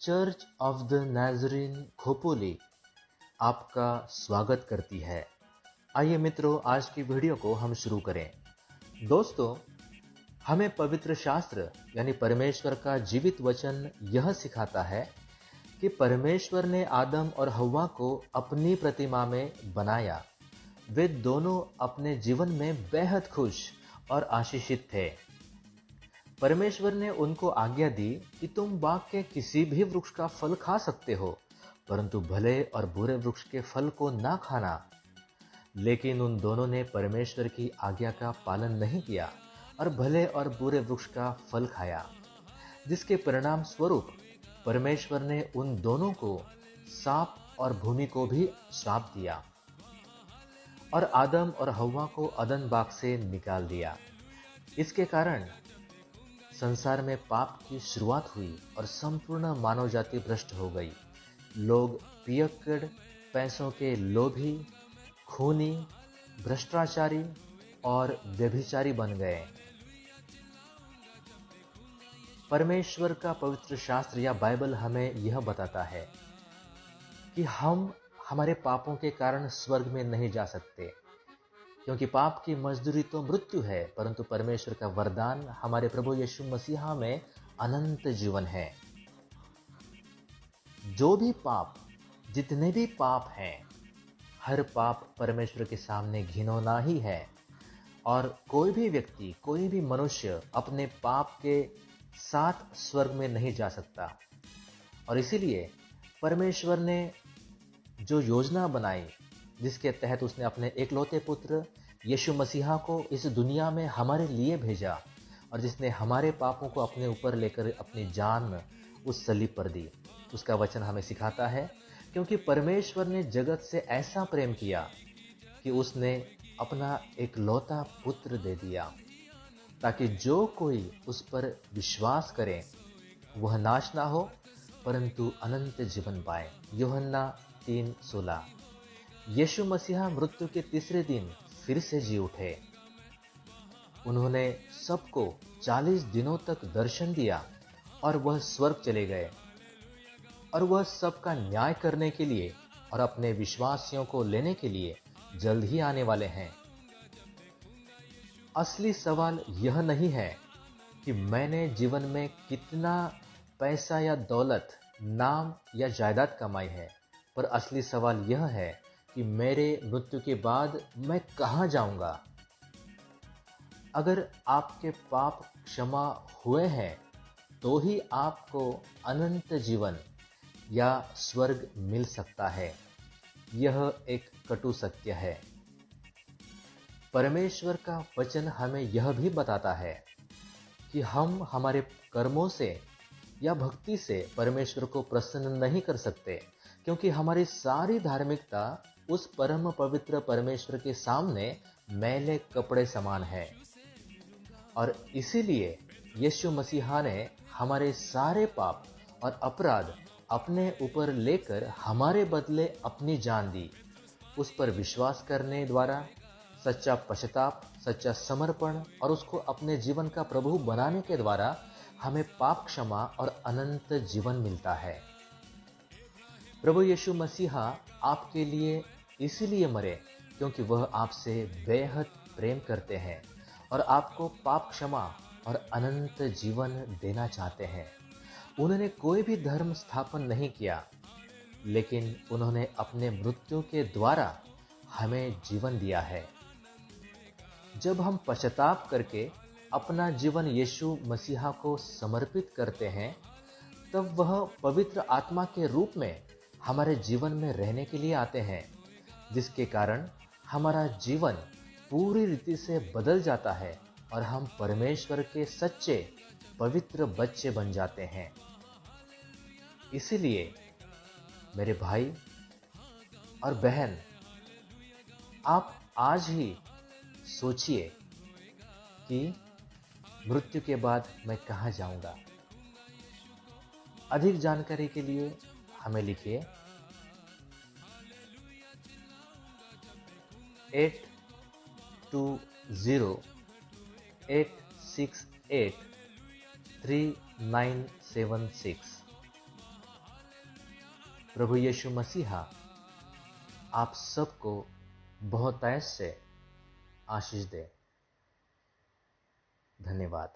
Church of the नाज़रीन खोपोली आपका स्वागत करती है। आइए मित्रों, आज की वीडियो को हम शुरू करें। दोस्तों, हमें पवित्र शास्त्र यानी परमेश्वर का जीवित वचन यह सिखाता है कि परमेश्वर ने आदम और हव्वा को अपनी प्रतिमा में बनाया। वे दोनों अपने जीवन में बेहद खुश और आशीषित थे। परमेश्वर ने उनको आज्ञा दी कि तुम बाग के किसी भी वृक्ष का फल खा सकते हो, परंतु भले और बुरे वृक्ष के फल को ना खाना। लेकिन उन दोनों ने परमेश्वर की आज्ञा का पालन नहीं किया और भले और बुरे वृक्ष का फल खाया, जिसके परिणाम स्वरूप परमेश्वर ने उन दोनों को सांप और भूमि को भी श्राप दिया और आदम और हव्वा को अदन बाग से निकाल दिया। इसके कारण संसार में पाप की शुरुआत हुई और संपूर्ण मानव जाति भ्रष्ट हो गई। लोग पियक्कड़, पैसों के लोभी, खूनी, भ्रष्टाचारी और व्यभिचारी बन गए। परमेश्वर का पवित्र शास्त्र या बाइबल हमें यह बताता है कि हम हमारे पापों के कारण स्वर्ग में नहीं जा सकते, क्योंकि पाप की मजदूरी तो मृत्यु है, परंतु परमेश्वर का वरदान हमारे प्रभु यीशु मसीहा में अनंत जीवन है। जो भी पाप, जितने भी पाप हैं, हर पाप परमेश्वर के सामने घिनौना ही है और कोई भी व्यक्ति, कोई भी मनुष्य अपने पाप के साथ स्वर्ग में नहीं जा सकता। और इसीलिए परमेश्वर ने जो योजना बनाई, जिसके तहत उसने अपने एकलौते पुत्र यीशु मसीहा को इस दुनिया में हमारे लिए भेजा और जिसने हमारे पापों को अपने ऊपर लेकर अपनी जान उस सलीब पर दी, उसका वचन हमें सिखाता है, क्योंकि परमेश्वर ने जगत से ऐसा प्रेम किया कि उसने अपना एकलौता पुत्र दे दिया, ताकि जो कोई उस पर विश्वास करे वह नाश ना हो, परंतु अनंत जीवन पाए। यूहन्ना 3:16। यीशु मसीहा मृत्यु के तीसरे दिन फिर से जी उठे। उन्होंने सबको 40 दिनों तक दर्शन दिया और वह स्वर्ग चले गए और वह सबका न्याय करने के लिए और अपने विश्वासियों को लेने के लिए जल्द ही आने वाले हैं। असली सवाल यह नहीं है कि मैंने जीवन में कितना पैसा या दौलत, नाम या जायदाद कमाई है, पर असली सवाल यह है कि मेरे मृत्यु के बाद मैं कहां जाऊंगा। अगर आपके पाप क्षमा हुए हैं तो ही आपको अनंत जीवन या स्वर्ग मिल सकता है। यह एक कटु सत्य है। परमेश्वर का वचन हमें यह भी बताता है कि हम हमारे कर्मों से या भक्ति से परमेश्वर को प्रसन्न नहीं कर सकते, क्योंकि हमारी सारी धार्मिकता उस परम पवित्र परमेश्वर के सामने मैले कपड़े समान है। और इसीलिए यीशु मसीहा ने हमारे सारे पाप और अपराध अपने ऊपर लेकर हमारे बदले अपनी जान दी। उस पर विश्वास करने द्वारा सच्चा पश्चाताप, सच्चा समर्पण और उसको अपने जीवन का प्रभु बनाने के द्वारा हमें पाप क्षमा और अनंत जीवन मिलता है। प्रभु यीशु मसीहा आपके लिए इसलिए मरे क्योंकि वह आपसे बेहद प्रेम करते हैं और आपको पाप क्षमा और अनंत जीवन देना चाहते हैं। उन्होंने कोई भी धर्म स्थापन नहीं किया, लेकिन उन्होंने अपने मृत्यु के द्वारा हमें जीवन दिया है। जब हम पश्चाताप करके अपना जीवन यीशु मसीहा को समर्पित करते हैं, तब वह पवित्र आत्मा के रूप में हमारे जीवन में रहने के लिए आते हैं, जिसके कारण हमारा जीवन पूरी रीति से बदल जाता है और हम परमेश्वर के सच्चे पवित्र बच्चे बन जाते हैं। इसीलिए मेरे भाई और बहन, आप आज ही सोचिए कि मृत्यु के बाद मैं कहां जाऊंगा। अधिक जानकारी के लिए हमें लिखिए 8208683976। प्रभु यीशु मसीहा आप सबको बहुत तहे से आशीष दे। धन्यवाद।